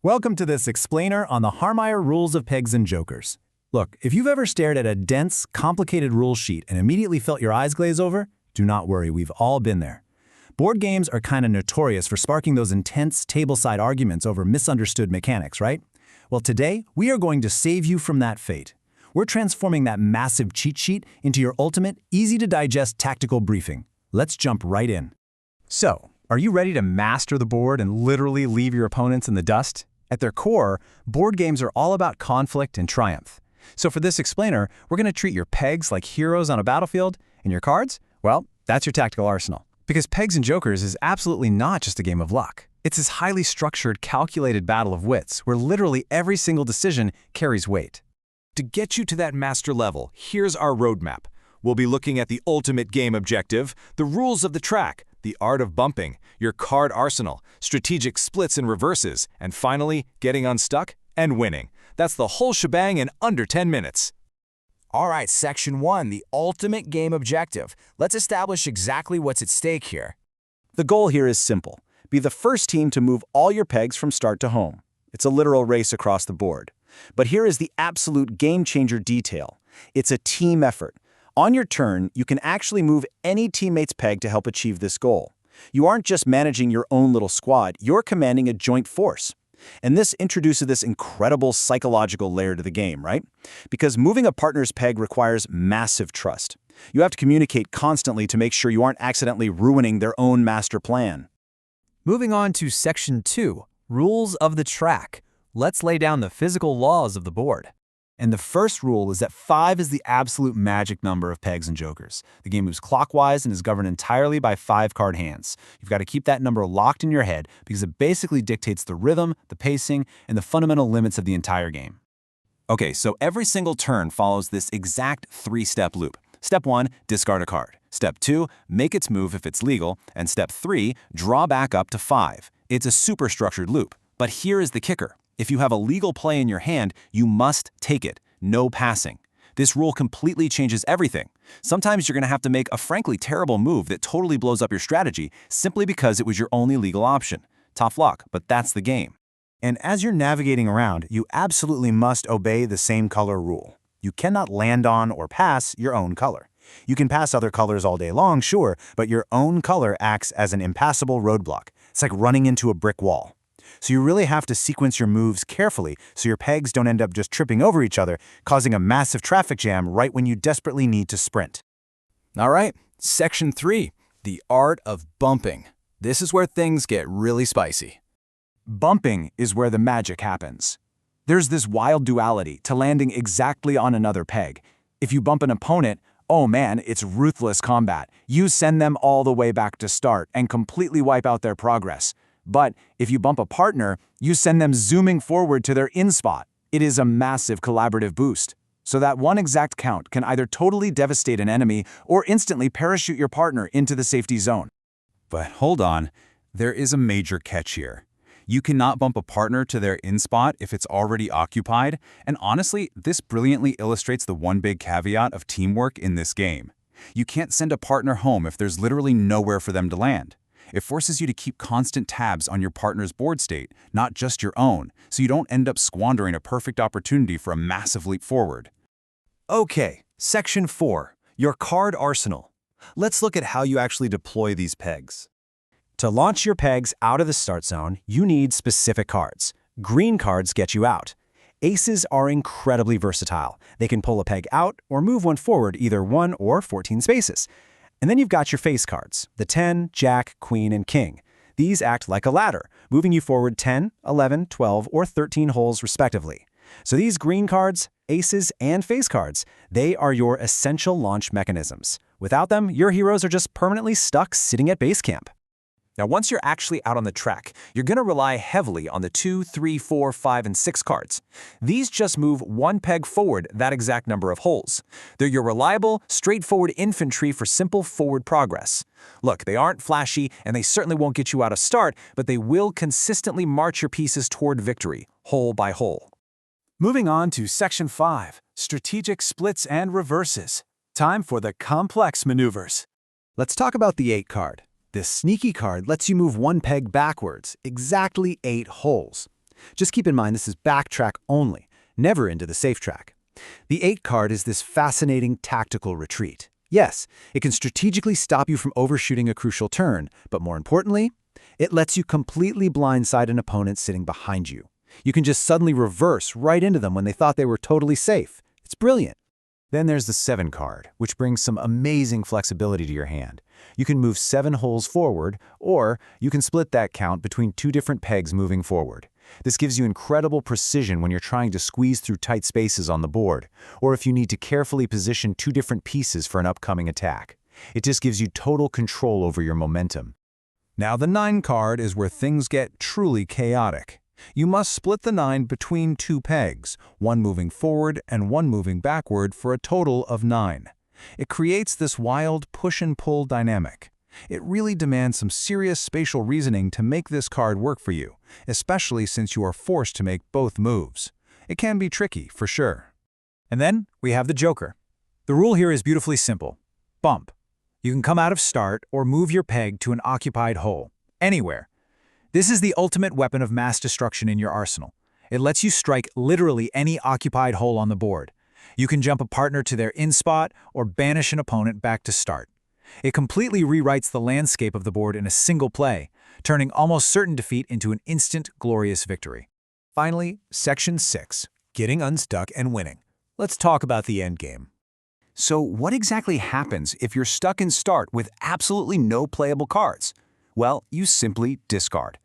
Welcome to this explainer on the Harmeyer rules of pegs and jokers. Look, if you've ever stared at a dense, complicated rule sheet and immediately felt your eyes glaze over, do not worry, we've all been there. Board games are kind of notorious for sparking those intense tableside arguments over misunderstood mechanics, right? Well, today, we are going to save you from that fate. We're transforming that massive cheat sheet into your ultimate, easy-to-digest tactical briefing. Let's jump right in. So, are you ready to master the board and literally leave your opponents in the dust? At their core, board games are all about conflict and triumph. So for this explainer, we're going to treat your pegs like heroes on a battlefield, and your cards, well, that's your tactical arsenal. Because Pegs and Jokers is absolutely not just a game of luck. It's this highly structured, calculated battle of wits where literally every single decision carries weight. To get you to that master level, here's our roadmap. We'll be looking at the ultimate game objective, the rules of the track, the art of bumping, your card arsenal, strategic splits and reverses, and finally, getting unstuck and winning. That's the whole shebang in under 10 minutes. All right, Section 1, the ultimate game objective. Let's establish exactly what's at stake here. The goal here is simple. Be the first team to move all your pegs from start to home. It's a literal race across the board. But here is the absolute game-changer detail. It's a team effort. On your turn, you can actually move any teammate's peg to help achieve this goal. You aren't just managing your own little squad, you're commanding a joint force. And this introduces this incredible psychological layer to the game, right? Because moving a partner's peg requires massive trust. You have to communicate constantly to make sure you aren't accidentally ruining their own master plan. Moving on to Section 2, Rules of the Track. Let's lay down the physical laws of the board. And the first rule is that 5 is the absolute magic number of pegs and jokers. The game moves clockwise and is governed entirely by 5-card hands. You've got to keep that number locked in your head because it basically dictates the rhythm, the pacing, and the fundamental limits of the entire game. Okay, so every single turn follows this exact 3-step loop. Step 1, discard a card. Step 2, make its move if it's legal. And Step 3, draw back up to 5. It's a super structured loop. But here is the kicker. If you have a legal play in your hand, you must take it. No passing. This rule completely changes everything. Sometimes you're going to have to make a frankly terrible move that totally blows up your strategy simply because it was your only legal option. Tough luck, but that's the game. And as you're navigating around, you absolutely must obey the same color rule. You cannot land on or pass your own color. You can pass other colors all day long, sure, but your own color acts as an impassable roadblock. It's like running into a brick wall. So you really have to sequence your moves carefully so your pegs don't end up just tripping over each other, causing a massive traffic jam right when you desperately need to sprint. All right, Section 3, the art of bumping. This is where things get really spicy. Bumping is where the magic happens. There's this wild duality to landing exactly on another peg. If you bump an opponent, oh man, it's ruthless combat. You send them all the way back to start and completely wipe out their progress. But if you bump a partner, you send them zooming forward to their in-spot. It is a massive collaborative boost. So that one exact count can either totally devastate an enemy or instantly parachute your partner into the safety zone. But hold on, there is a major catch here. You cannot bump a partner to their in-spot if it's already occupied, and honestly, this brilliantly illustrates the one big caveat of teamwork in this game. You can't send a partner home if there's literally nowhere for them to land. It forces you to keep constant tabs on your partner's board state, not just your own, so you don't end up squandering a perfect opportunity for a massive leap forward. Okay, Section 4, your card arsenal. Let's look at how you actually deploy these pegs. To launch your pegs out of the start zone, you need specific cards. Green cards get you out. Aces are incredibly versatile. They can pull a peg out or move one forward either 1 or 14 spaces. And then you've got your face cards, the 10, Jack, Queen, and King. These act like a ladder, moving you forward 10, 11, 12, or 13 holes respectively. So these green cards, aces, and face cards, they are your essential launch mechanisms. Without them, your heroes are just permanently stuck sitting at base camp. Now, once you're actually out on the track, you're going to rely heavily on the 2, 3, 4, 5, and 6 cards. These just move one peg forward that exact number of holes. They're your reliable, straightforward infantry for simple forward progress. Look, they aren't flashy, and they certainly won't get you out of start, but they will consistently march your pieces toward victory, hole by hole. Moving on to Section 5, Strategic Splits and Reverses. Time for the complex maneuvers. Let's talk about the 8 card. This sneaky card lets you move one peg backwards, exactly 8 holes. Just keep in mind this is backtrack only, never into the safe track. The 8 card is this fascinating tactical retreat. Yes, it can strategically stop you from overshooting a crucial turn, but more importantly, it lets you completely blindside an opponent sitting behind you. You can just suddenly reverse right into them when they thought they were totally safe. It's brilliant. Then there's the 7 card, which brings some amazing flexibility to your hand. You can move 7 holes forward, or you can split that count between 2 different pegs moving forward. This gives you incredible precision when you're trying to squeeze through tight spaces on the board, or if you need to carefully position 2 different pieces for an upcoming attack. It just gives you total control over your momentum. Now the 9 card is where things get truly chaotic. You must split the 9 between 2 pegs, one moving forward and one moving backward for a total of 9. It creates this wild push and pull dynamic. It really demands some serious spatial reasoning to make this card work for you, especially since you are forced to make both moves. It can be tricky, for sure. And then we have the Joker. The rule here is beautifully simple. Bump. You can come out of start or move your peg to an occupied hole, anywhere. This is the ultimate weapon of mass destruction in your arsenal. It lets you strike literally any occupied hole on the board. You can jump a partner to their in-spot or banish an opponent back to start. It completely rewrites the landscape of the board in a single play, turning almost certain defeat into an instant, glorious victory. Finally, Section 6, Getting Unstuck and Winning. Let's talk about the endgame. So what exactly happens if you're stuck in start with absolutely no playable cards? Well, you simply discard.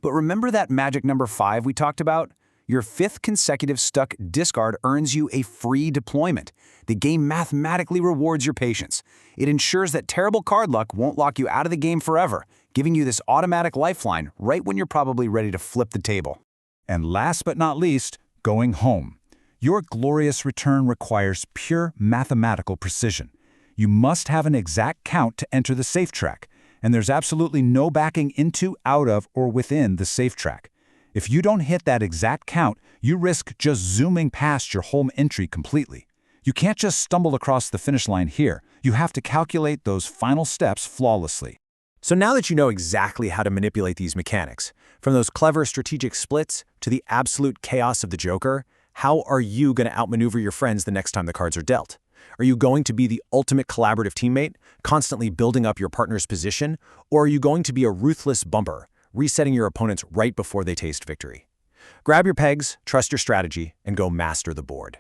But remember that magic number 5 we talked about? Your 5th consecutive stuck discard earns you a free deployment. The game mathematically rewards your patience. It ensures that terrible card luck won't lock you out of the game forever, giving you this automatic lifeline right when you're probably ready to flip the table. And last but not least, going home. Your glorious return requires pure mathematical precision. You must have an exact count to enter the safe track, and there's absolutely no backing into, out of, or within the safe track. If you don't hit that exact count, you risk just zooming past your home entry completely. You can't just stumble across the finish line here. You have to calculate those final steps flawlessly. So now that you know exactly how to manipulate these mechanics, from those clever strategic splits to the absolute chaos of the Joker, how are you going to outmaneuver your friends the next time the cards are dealt? Are you going to be the ultimate collaborative teammate, constantly building up your partner's position, or are you going to be a ruthless bumper, resetting your opponents right before they taste victory? Grab your pegs, trust your strategy, and go master the board.